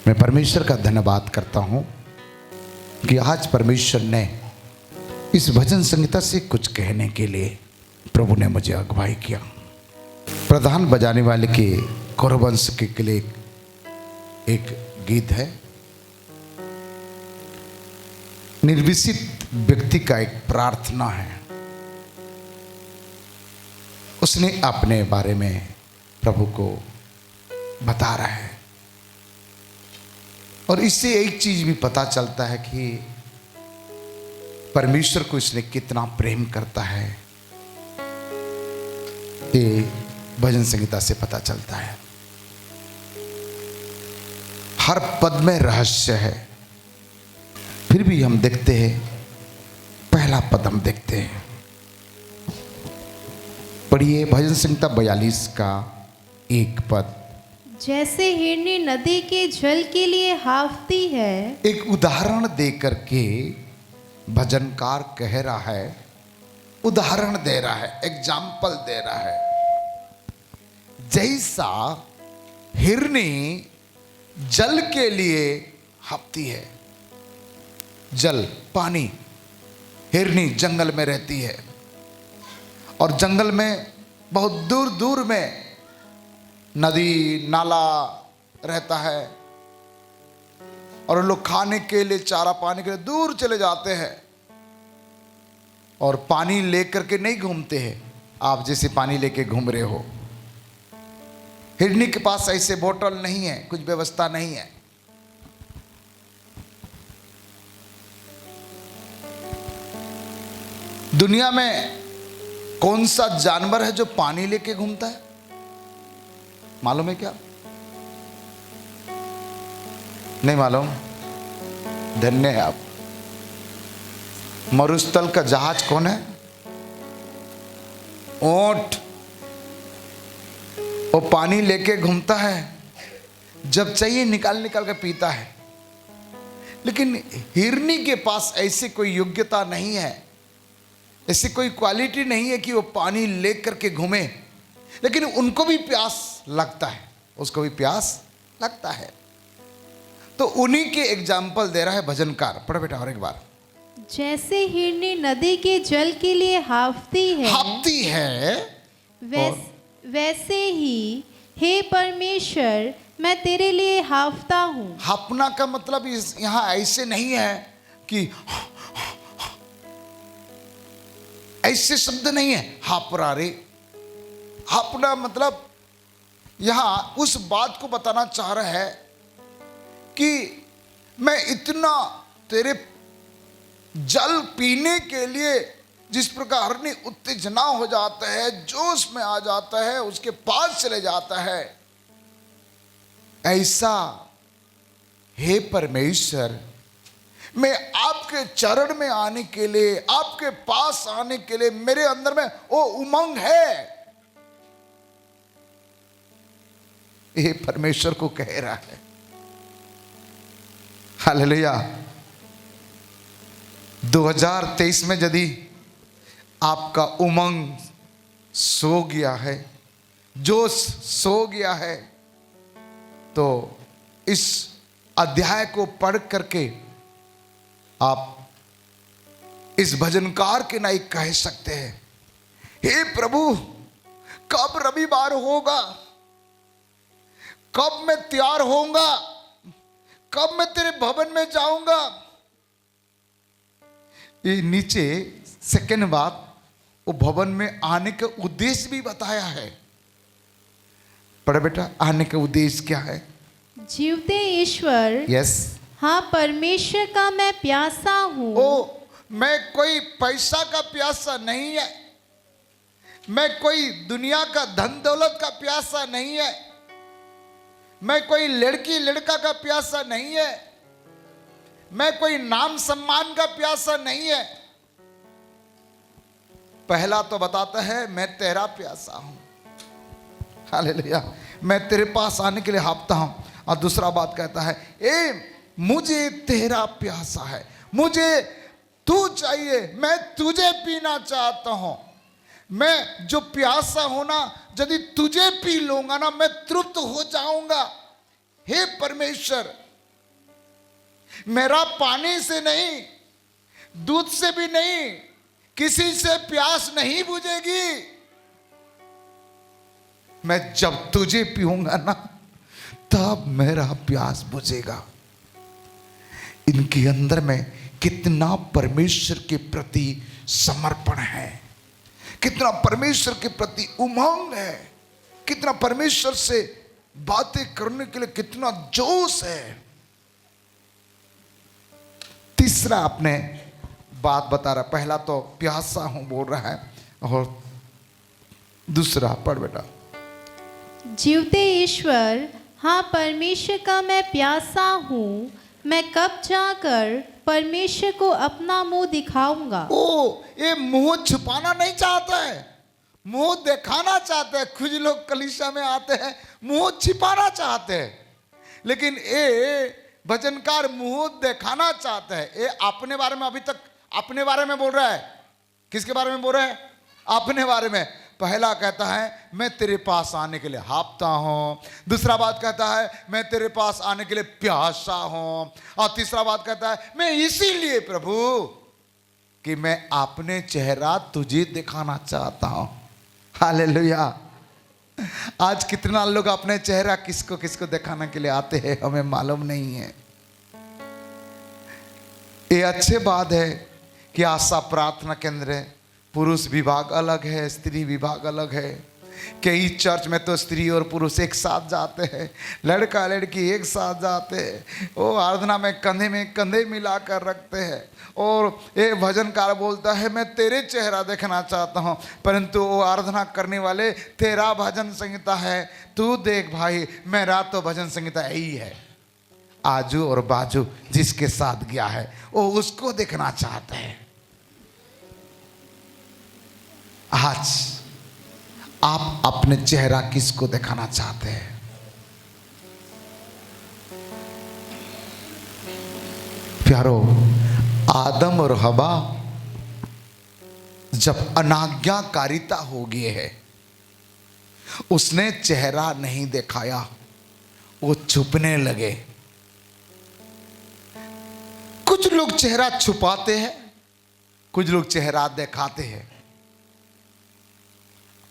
मैं परमेश्वर का धन्यवाद करता हूं कि आज परमेश्वर ने इस भजन संहिता से कुछ कहने के लिए प्रभु ने मुझे अगुवाई किया। प्रधान बजाने वाले के कौरवंश के लिए एक गीत है। निर्विसित व्यक्ति का एक प्रार्थना है। उसने अपने बारे में प्रभु को बता रहा है और इससे एक चीज भी पता चलता है कि परमेश्वर को इसने कितना प्रेम करता है। ये भजन संहिता से पता चलता है। हर पद में रहस्य है। फिर भी हम देखते हैं, पहला पद हम देखते हैं। पढ़िए भजन संहिता 42 का 1 पद। जैसे हिरनी नदी के जल के लिए हाफती है। एक उदाहरण दे करके भजनकार कह रहा है, उदाहरण दे रहा है, एग्जाम्पल दे रहा है। जैसा हिरनी जल के लिए हाफती है। जल, पानी। हिरनी जंगल में रहती है और जंगल में बहुत दूर दूर में नदी नाला रहता है और लोग खाने के लिए, चारा पाने के लिए दूर चले जाते हैं और पानी लेकर के नहीं घूमते हैं। आप जैसे पानी लेके घूम रहे हो। हिरनी के पास ऐसे बोतल नहीं है, कुछ व्यवस्था नहीं है। दुनिया में कौन सा जानवर है जो पानी लेके घूमता है? मालूम है क्या? नहीं मालूम? धन्य है आप। मरुस्थल का जहाज कौन है? ऊंट। वो पानी लेके घूमता है, जब चाहिए निकाल निकाल के पीता है। लेकिन हिरनी के पास ऐसी कोई योग्यता नहीं है, ऐसी कोई क्वालिटी नहीं है कि वो पानी लेकर के घूमे। लेकिन उनको भी प्यास लगता है, उसको भी प्यास लगता है। तो उन्हीं के एग्जाम्पल दे रहा है भजनकार। पढ़ो बेटा और एक बार। जैसे हिरनी नदी के जल के लिए हाफती है, वैसे ही हे परमेश्वर मैं तेरे लिए हाफता हूँ। हाफना का मतलब यहाँ ऐसे नहीं है कि ऐसे शब्द नहीं है। हापरा रे, हापना मतलब यहां उस बात को बताना चाह रहा है कि मैं इतना तेरे जल पीने के लिए, जिस प्रकार हिरनी उत्तेजना हो जाता है, जोश में आ जाता है, उसके पास चले जाता है, ऐसा हे परमेश्वर मैं आपके चरण में आने के लिए, आपके पास आने के लिए मेरे अंदर में वो उमंग है। ये परमेश्वर को कह रहा है। हालेलुया। 2023 में यदि आपका उमंग सो गया है, जोश सो गया है, तो इस अध्याय को पढ़ करके आप इस भजनकार के नाई कह सकते हैं, हे प्रभु कब रविवार होगा, कब मैं तैयार होऊंगा, कब मैं तेरे भवन में जाऊंगा। ये नीचे सेकंड बात, वो भवन में आने का उद्देश्य भी बताया है। पढ़े बेटा, आने का उद्देश्य क्या है? जीवते ईश्वर, यस, हाँ परमेश्वर का मैं प्यासा हूँ। ओ, मैं कोई पैसा का प्यासा नहीं है, मैं कोई दुनिया का धन दौलत का प्यासा नहीं है, मैं कोई लड़की लड़का का प्यासा नहीं है, मैं कोई नाम सम्मान का प्यासा नहीं है। पहला तो बताता है मैं तेरा प्यासा हूं। हालेलुया। मैं तेरे पास आने के लिए हाफता हूं। और दूसरा बात कहता है, ए मुझे तेरा प्यासा है, मुझे तू चाहिए, मैं तुझे पीना चाहता हूं। मैं जो प्यासा हूं ना, यदि तुझे पी लूंगा ना, मैं तृप्त हो जाऊंगा। हे परमेश्वर, मेरा पानी से नहीं, दूध से भी नहीं, किसी से प्यास नहीं बुझेगी। मैं जब तुझे पीऊंगा ना, तब मेरा प्यास बुझेगा। इनके अंदर में कितना परमेश्वर के प्रति समर्पण है, कितना परमेश्वर के प्रति उमंग है, कितना परमेश्वर से बातें करने के लिए कितना जोश है। तीसरा अपने बात बता रहा, पहला तो प्यासा हूं बोल रहा है, और दूसरा पढ़ बेटा। जीवते ईश्वर, हाँ परमेश्वर का मैं प्यासा हूँ, मैं कब जाकर परमेश्वर को अपना मुंह दिखाऊंगा। ओ, ये मुंह छुपाना नहीं चाहता है, मुंह दिखाना चाहते हैं। कुछ लोग कलीसिया में आते हैं, मुंह छिपाना चाहते हैं, लेकिन ये भजनकार मुंह दिखाना चाहते हैं। ये अपने बारे में अभी तक अपने बारे में बोल रहा है। किसके बारे में बोल रहा है? अपने बारे में। पहला कहता है मैं तेरे पास आने के लिए हाँफता हूँ, दूसरा बात कहता है मैं तेरे पास आने के लिए प्यासा हूँ, और तीसरा बात कहता है मैं इसीलिए प्रभु कि मैं अपने चेहरा तुझे दिखाना चाहता हूँ। हालेलुया। आज कितना लोग अपने चेहरा किसको किसको दिखाने के लिए आते हैं हमें मालूम नहीं है। ये अच्छी बात है कि आशा प्रार्थना केंद्र है, पुरुष विभाग अलग है, स्त्री विभाग अलग है। कई चर्च में तो स्त्री और पुरुष एक साथ जाते हैं, लड़का लड़की एक साथ जाते हैं। वो आराधना में कंधे मिलाकर रखते हैं, और ये भजनकार बोलता है मैं तेरे चेहरा देखना चाहता हूँ, परंतु वो आराधना करने वाले तेरा भजन संहिता है, तू देख भाई मेरा तो भजन संहिता यही है। आजू और बाजू जिसके साथ गया है वो उसको देखना चाहते हैं। आज आप अपने चेहरा किसको दिखाना चाहते हैं? प्यारो, आदम और हवा जब अनाज्ञाकारिता हो गई है, उसने चेहरा नहीं दिखाया, वो छुपने लगे। कुछ लोग चेहरा छुपाते हैं, कुछ लोग चेहरा दिखाते हैं,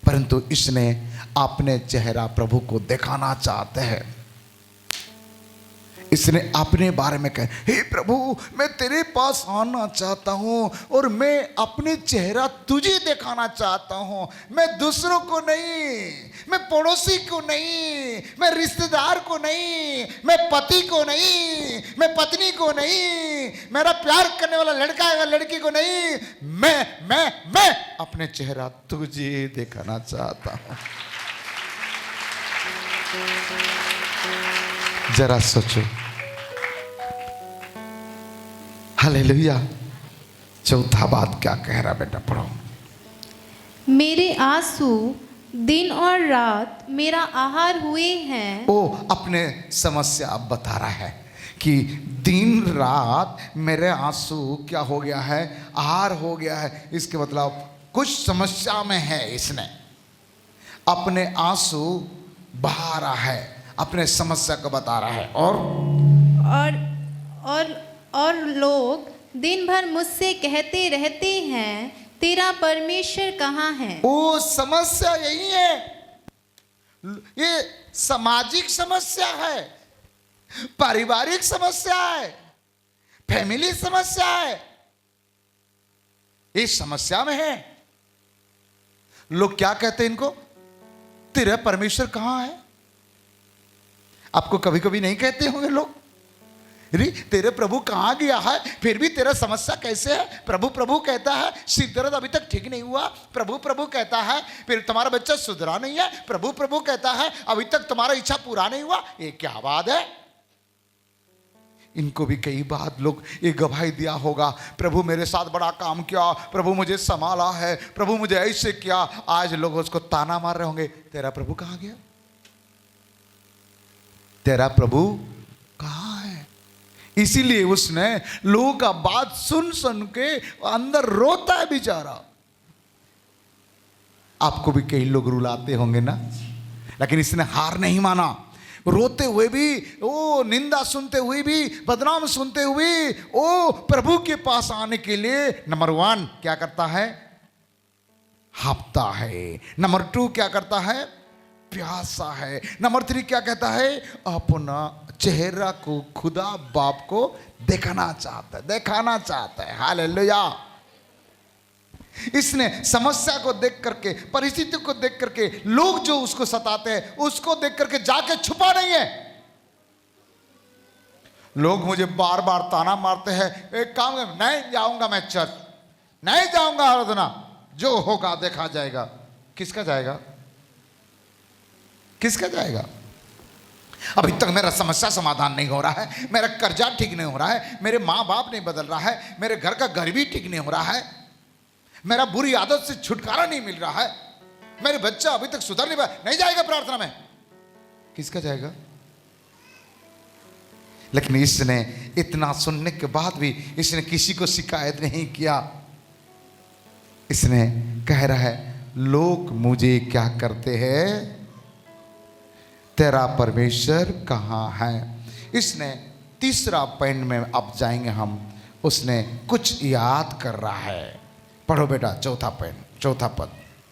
परंतु इसने अपने चेहरा प्रभु को दिखाना चाहते हैं। इसने अपने बारे में कहा, हे प्रभु मैं तेरे पास आना चाहता हूँ और मैं अपने चेहरा तुझे दिखाना चाहता हूँ। मैं दूसरों को नहीं, मैं पड़ोसी को नहीं, मैं रिश्तेदार को नहीं, मैं पति को नहीं, मैं पत्नी को नहीं, मेरा प्यार करने वाला लड़का है लड़की को नहीं, मैं अपने चेहरा तुझे दिखाना चाहता हूँ। जरा सोचो। हालेलुया। चौथा बात क्या कह रहा बेटा, पढ़ो। मेरे आंसू दिन और रात मेरा आहार हुए हैं। ओ, अपने समस्या अब बता रहा है कि दिन रात मेरे आंसू क्या हो गया है, आहार हो गया है। इसके मतलब कुछ समस्या में है, इसने अपने आंसू बहा रहा है, अपने समस्या को बता रहा है। और लोग दिन भर मुझसे कहते रहते हैं तेरा परमेश्वर कहाँ है। ओ, समस्या यही है, ये सामाजिक समस्या है, पारिवारिक समस्या है, फैमिली समस्या है, इस समस्या में है। लोग क्या कहते हैं इनको, तेरा परमेश्वर कहाँ है। आपको कभी कभी नहीं कहते होंगे लोग, रे तेरे प्रभु कहाँ गया है, फिर भी तेरा समस्या कैसे है। प्रभु प्रभु कहता है, सिर दर्द अभी तक ठीक नहीं हुआ। प्रभु प्रभु कहता है, फिर तुम्हारा बच्चा सुधरा नहीं है। प्रभु प्रभु कहता है, अभी तक तुम्हारा इच्छा पूरा नहीं हुआ। ये क्या बात है। इनको भी कई बार लोग ये गवाही दिया होगा, प्रभु मेरे साथ बड़ा काम किया, प्रभु मुझे संभाला है, प्रभु मुझे ऐसे किया। आज लोग उसको ताना मार रहे होंगे, तेरा प्रभु कहाँ गया, तेरा प्रभु कहाँ है। इसीलिए उसने लोगों का बात सुन सुन के अंदर रोता है बेचारा। आपको भी कई लोग रुलाते होंगे ना, लेकिन इसने हार नहीं माना। रोते हुए भी, ओ निंदा सुनते हुए भी, बदनाम सुनते हुए ओ प्रभु के पास आने के लिए नंबर 1 क्या करता है? हाँफता है। नंबर 2 क्या करता है? प्यासा है। नंबर 3 क्या कहता है? अपना चेहरा को खुदा बाप को दिखाना चाहता है। हालेलुया। इसने समस्या को देख करके, परिस्थिति को देख करके, लोग जो उसको सताते हैं उसको देख करके जाके छुपा नहीं है। लोग मुझे बार बार ताना मारते हैं, एक काम कर, नहीं जाऊंगा मैं चर्च, नहीं जाऊंगा आराधना, जो होगा देखा जाएगा। किसका जाएगा? किसका जाएगा? अभी तक मेरा समस्या समाधान नहीं हो रहा है, मेरा कर्जा ठीक नहीं हो रहा है, मेरे माँ बाप नहीं बदल रहा है, मेरे घर का घर भी ठीक नहीं हो रहा है, मेरा बुरी आदत से छुटकारा नहीं मिल रहा है, मेरे बच्चा अभी तक सुधर नहीं पाया, नहीं जाएगा प्रार्थना में। किसका जाएगा? लेकिन इसने इतना सुनने के बाद भी इसने किसी को शिकायत नहीं किया। इसने कह रहा है, लोग मुझे क्या करते हैं, तेरा परमेश्वर कहाँ है। इसने तीसरा पॉइंट में अब जाएंगे हम। उसने कुछ याद कर रहा है। पढ़ो बेटा चौथा पद।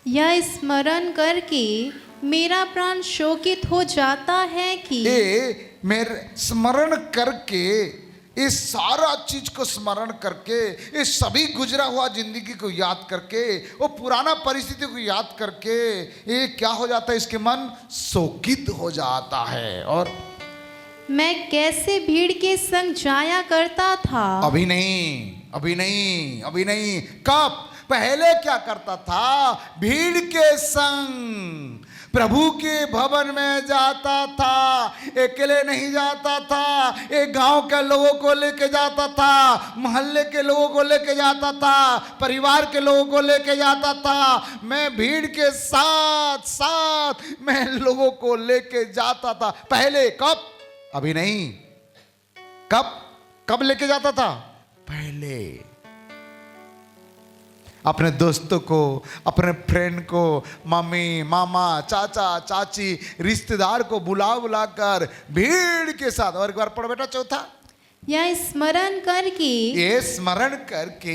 यह स्मरण करके मेरा प्राण शोकित हो जाता है कि मेरे स्मरण करके, इस सारा चीज को स्मरण करके, इस सभी गुजरा हुआ जिंदगी को याद करके, वो पुराना परिस्थिति को याद करके, ये क्या हो जाता है? इसके मन शोकित हो जाता है। और मैं कैसे भीड़ के संग जाया करता था। अभी नहीं। कब? पहले क्या करता था? भीड़ के संग प्रभु के भवन में जाता था। अकेले नहीं जाता था, एक गांव के लोगों को लेके जाता था, मोहल्ले के लोगों को लेके जाता था, परिवार के लोगों को लेके जाता था। मैं भीड़ के साथ साथ मैं लोगों को लेके जाता था। पहले। कब? अभी नहीं। कब लेके जाता था? पहले। अपने दोस्तों को, अपने फ्रेंड को, मम्मी, मामा, चाचा, चाची, रिश्तेदार को बुला कर भीड़ के साथ। और एक बार पढ़ो बेटा चौथा। यह स्मरण करके, ये स्मरण करके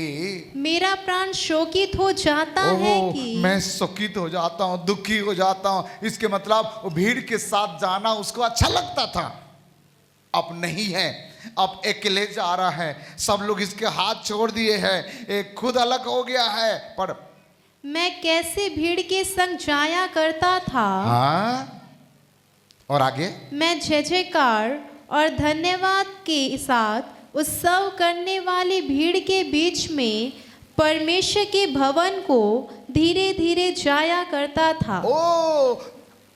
मेरा प्राण शोकित हो जाता है कि मैं शोकित हो जाता हूँ, दुखी हो जाता हूँ। इसके मतलब वो भीड़ के साथ जाना उसको अच्छा लगता था, अब नहीं है। अब अकेले जा रहा है, सब लोग इसके हाथ छोड़ दिए हैं, एक खुद अलग हो गया है। पढ़। मैं कैसे भीड़ के संग जाया करता था। हाँ, और आगे। मैं जय जयकार और धन्यवाद के साथ उत्सव करने वाली भीड़ के बीच में परमेश्वर के भवन को धीरे धीरे जाया करता था। ओ,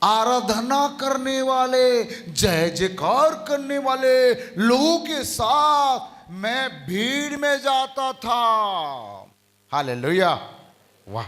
आराधना करने वाले, जय जयकार करने वाले लोगों के साथ मैं भीड़ में जाता था। हालेलुया। वाह।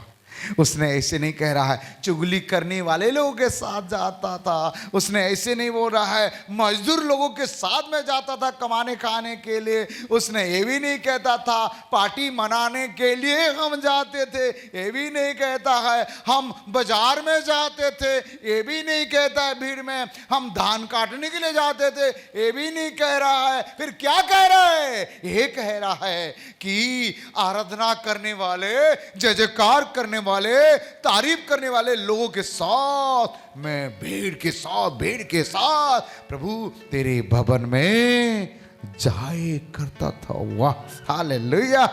उसने ऐसे नहीं कह रहा है चुगली करने वाले लोगों के साथ जाता था। उसने ऐसे नहीं बोल रहा है मजदूर लोगों के साथ में जाता था कमाने खाने के लिए। उसने ये भी नहीं कहता था पार्टी मनाने के लिए हम जाते थे। ये भी नहीं कहता है हम बाजार में जाते थे। ये भी नहीं कहता है भीड़ में हम धान काटने के लिए जाते थे। ये भी नहीं कह रहा है। फिर क्या कह रहा है? ये कह रहा है कि आराधना करने वाले, जय जयकार करने वाले, तारीफ करने वाले लोगों के साथ मैं भीड़ के साथ प्रभु तेरे भवन में जाए करता था। वाह, हालेलुया।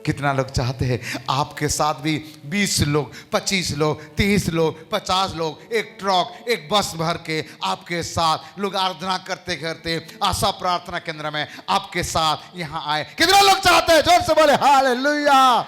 कितना लोग चाहते हैं आपके साथ भी 20 लोग, 25 लोग, 30 लोग, 50 लोग, एक ट्रक, एक बस भर के आपके साथ लोग आराधना करते करते आशा प्रार्थना केंद्र में आपके साथ यहां आए। कितना लोग चाहते हैं? जोर से बोले हालेलुया।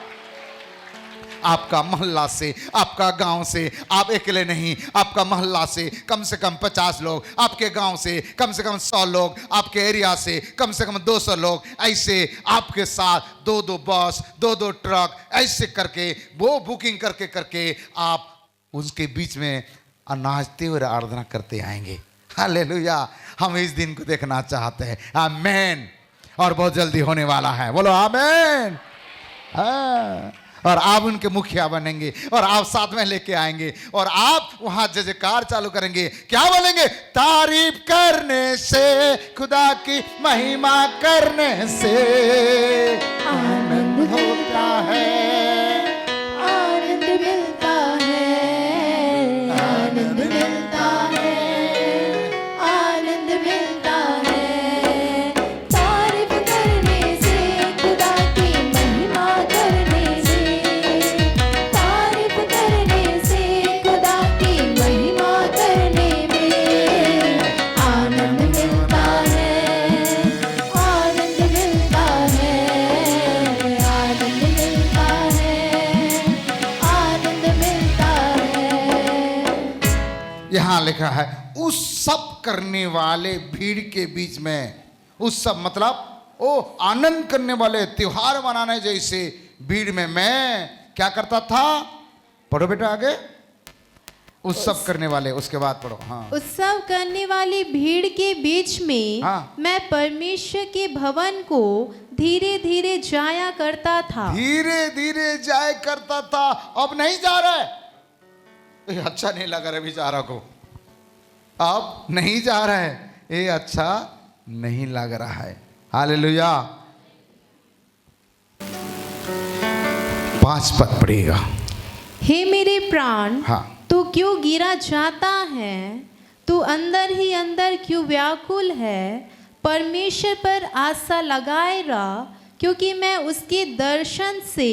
आपका मोहल्ला से, आपका गांव से, आप अकेले नहीं, आपका मोहल्ला से कम 50 लोग, आपके गांव से कम 100 लोग, आपके एरिया से कम 200 लोग, ऐसे आपके साथ 2-2 बस, 2-2 ट्रक, ऐसे करके वो बुकिंग करके आप उसके बीच में नाचते हुए आराधना करते आएंगे। हालेलुया। हम इस दिन को देखना चाहते हैं। आमीन। और बहुत जल्दी होने वाला है। बोलो आमीन। हाँ। और आप उनके मुखिया बनेंगे और आप साथ में लेके आएंगे और आप वहां जयकार चालू करेंगे। क्या बोलेंगे? तारीफ करने से, खुदा की महिमा करने से आनंद होता है, आनंद मिलता है, आनंद मिलता है, आनंद मिलता है। तारीफ करने से, खुदा की महिमा करने से, तारीफ करने से, खुदा की महिमा करने में आनंद मिलता है, आनंद मिलता है, आनंद मिलता है, आनंद मिलता है। यहां लिखा है उस सब करने वाले भीड़ के बीच में, उस सब मतलब ओ आनंद करने वाले, त्योहार मनाने जैसे भीड़ में मैं क्या करता था? पढ़ो बेटा आगे। उस सब करने वाले, उसके बाद पढ़ो। हाँ, उत्सव करने वाली भीड़ के बीच में हाँ। मैं परमेश्वर के भवन को धीरे धीरे जाया करता था। धीरे धीरे जाया करता था। अब नहीं जा रहा है। ये अच्छा नहीं लगा रहा बेचारा को, अब नहीं जा रहा है, ये अच्छा नहीं लग रहा है। हालेलुया। 5 पद पढ़ेगा। हे मेरे प्राण, हाँ, तू क्यों गिरा जाता है? तू अंदर ही अंदर क्यों व्याकुल है? परमेश्वर पर आशा लगाए रह, क्योंकि मैं उसके दर्शन से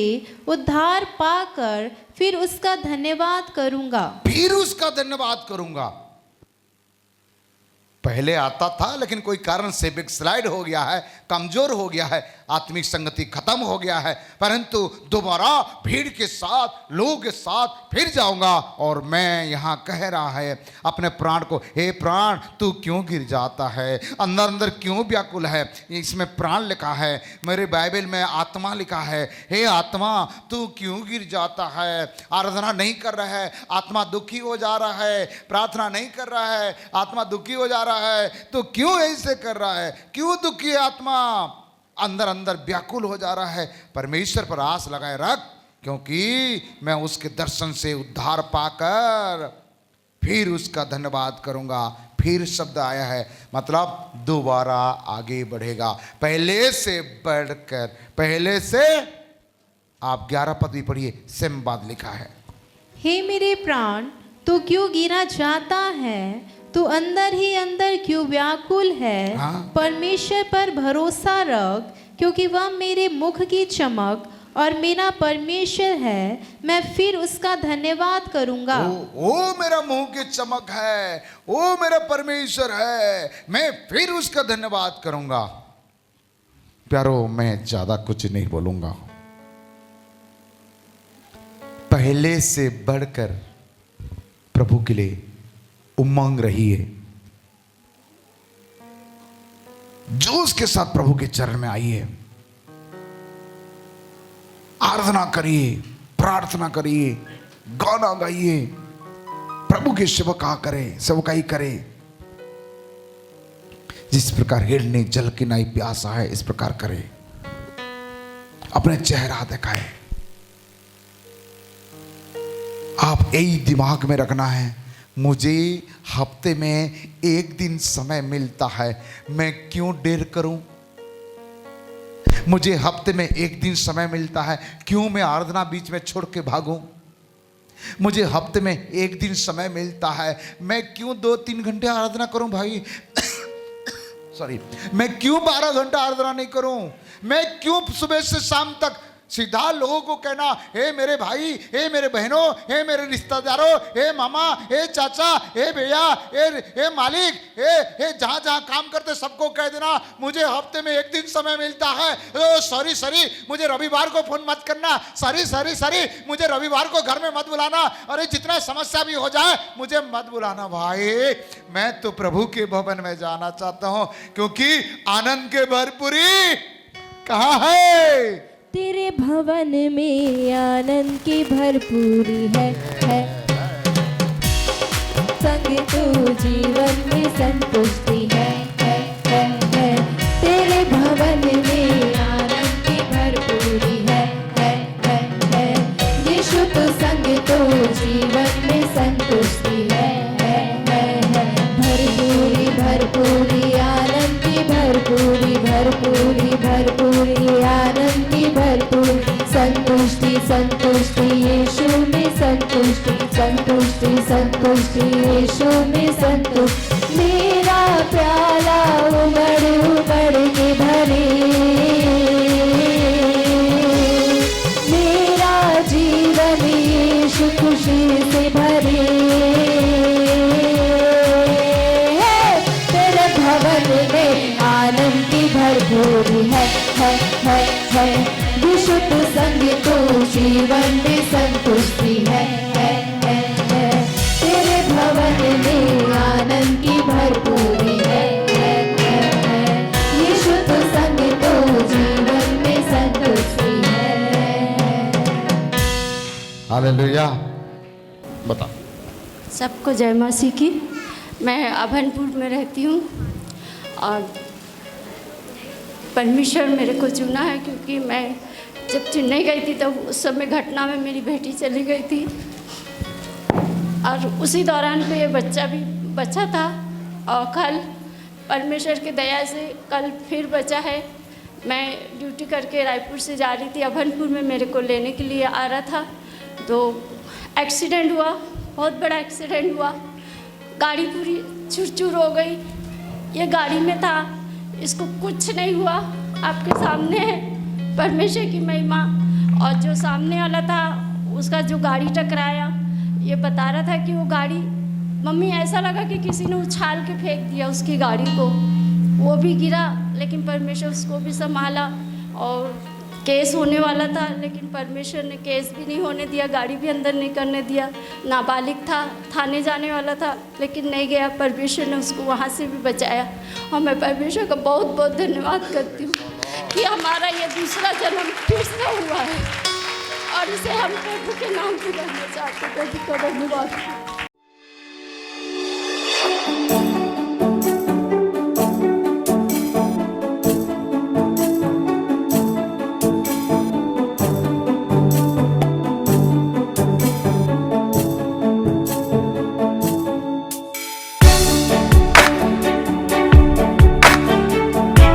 उद्धार पाकर फिर उसका धन्यवाद करूंगा। फिर उसका धन्यवाद करूंगा। पहले आता था लेकिन कोई कारण से बैकस्लाइड हो गया है, कमजोर हो गया है, आत्मिक संगति खत्म हो गया है, परंतु दोबारा भीड़ के साथ, लोगों के साथ फिर जाऊंगा। और मैं यहाँ कह रहा है अपने प्राण को, हे प्राण तू क्यों गिर जाता है? अंदर अंदर क्यों व्याकुल है? इसमें प्राण लिखा है, मेरे बाइबल में आत्मा लिखा है। हे आत्मा तू क्यों गिर जाता है? आराधना नहीं कर रहा है, आत्मा दुखी हो जा रहा है, प्रार्थना नहीं कर रहा है, आत्मा दुखी हो जा रहा है, तो क्यों ऐसे कर रहा है? क्यों दुखी है आत्मा? अंदर अंदर व्याकुल हो जा रहा है। परमेश्वर पर आस लगाए रख, क्योंकि मैं उसके दर्शन से उद्धार पाकर फिर उसका धन्यवाद करूंगा। फिर शब्द आया है, मतलब दोबारा आगे बढ़ेगा, पहले से बढ़कर। पहले से, आप 11 पद भी पढ़िए, सेम बात लिखा है। हे मेरे प्राण, तू क्यों गिरा जाता है? तू अंदर ही अंदर क्यों व्याकुल है? हाँ। परमेश्वर पर भरोसा रख, क्योंकि वह मेरे मुख की चमक और मेरा परमेश्वर है। मैं फिर उसका धन्यवाद करूंगा। ओ मेरा मुंह की चमक है, ओ मेरा परमेश्वर है, मैं फिर उसका धन्यवाद करूंगा। प्यारो, मैं ज्यादा कुछ नहीं बोलूंगा। पहले से बढ़कर प्रभु के लिए उमंग रहिए, जोश के साथ प्रभु के चरण में आइए, आराधना करिए, प्रार्थना करिए, गाना गाइए, प्रभु के सेवका करें, सेवकाई करें। जिस प्रकार हिरनी जल की नाई प्यासा है, इस प्रकार करें। अपने चेहरा दिखाए। आप यही दिमाग में रखना है, मुझे हफ्ते में 1 दिन समय मिलता है, मैं क्यों देर करूं? मुझे हफ्ते में 1 दिन समय मिलता है, क्यों मैं आराधना बीच में छोड़ के भागूं? मुझे हफ्ते में 1 दिन समय मिलता है, मैं क्यों 2-3 घंटे आराधना करूं भाई? सॉरी, मैं क्यों 12 घंटा आराधना नहीं करूं? मैं क्यों सुबह से शाम तक सीधा लोगों को कहना, हे मेरे भाई, हे मेरे बहनों, हे मेरे रिश्तेदारों, हे मामा, हे चाचा, हे भैया, हे मालिक, हे जहां जहां काम करते सबको कह देना मुझे हफ्ते में 1 दिन समय मिलता है। सॉरी, मुझे रविवार को फोन मत करना, सॉरी, मुझे रविवार को घर में मत बुलाना, अरे जितना समस्या भी हो जाए मुझे मत बुलाना। भाई, मैं तो प्रभु के भवन में जाना चाहता हूं, क्योंकि आनंद के भरपूरी कहां है? तेरे भवन में आनंद की भरपूरी है। संग तू जीवन में संतुष्टि है। तेरे भवन में आनंद की भरपूरी है। संतुष्टि यीशु में संतुष्ट। मेरा प्याला उमड़ उमड़ के भरे, मेरा जीवन यीशु खुशी से भरे। तेरे भवन में आनंद की भरपूरी है। विशुद्ध संग तो जीवन में संतुष्टि है। तेरे भवन में आनंद की भरपूरी है। विशुद्ध संग तो जीवन में संतुष्टि है। हालेलुया। बता। सबको जय मसीह की। मैं अभनपुर में रहती हूँ और परमेश्वर मेरे को चुना है, क्योंकि मैं जब चेन्नई गई थी तब उस समय घटना में मेरी बेटी चली गई थी और उसी दौरान पे ये बच्चा भी बचा था और कल परमेश्वर की दया से कल फिर बचा है। मैं ड्यूटी करके रायपुर से जा रही थी, अभनपुर में मेरे को लेने के लिए आ रहा था तो एक्सीडेंट हुआ, बहुत बड़ा एक्सीडेंट हुआ। गाड़ी पूरी चूर-चूर हो गई। ये गाड़ी में था, इसको कुछ नहीं हुआ। आपके सामने है परमेश्वर की महिमा। और जो सामने वाला था उसका जो गाड़ी टकराया, ये बता रहा था कि वो गाड़ी, मम्मी ऐसा लगा कि किसी ने उछाल के फेंक दिया उसकी गाड़ी को। वो भी गिरा लेकिन परमेश्वर उसको भी संभाला। और केस होने वाला था लेकिन परमेश्वर ने केस भी नहीं होने दिया, गाड़ी भी अंदर नहीं करने दिया। नाबालिग था, थाने जाने वाला था लेकिन नहीं गया। परमेश्वर ने उसको वहाँ से भी बचाया। और मैं परमेश्वर का बहुत बहुत धन्यवाद करती हूँ कि हमारा ये दूसरा जन्म फिर से हुआ है और इसे हम प्रभु के नाम से करना चाहते हैं। प्रभु का धन्यवाद।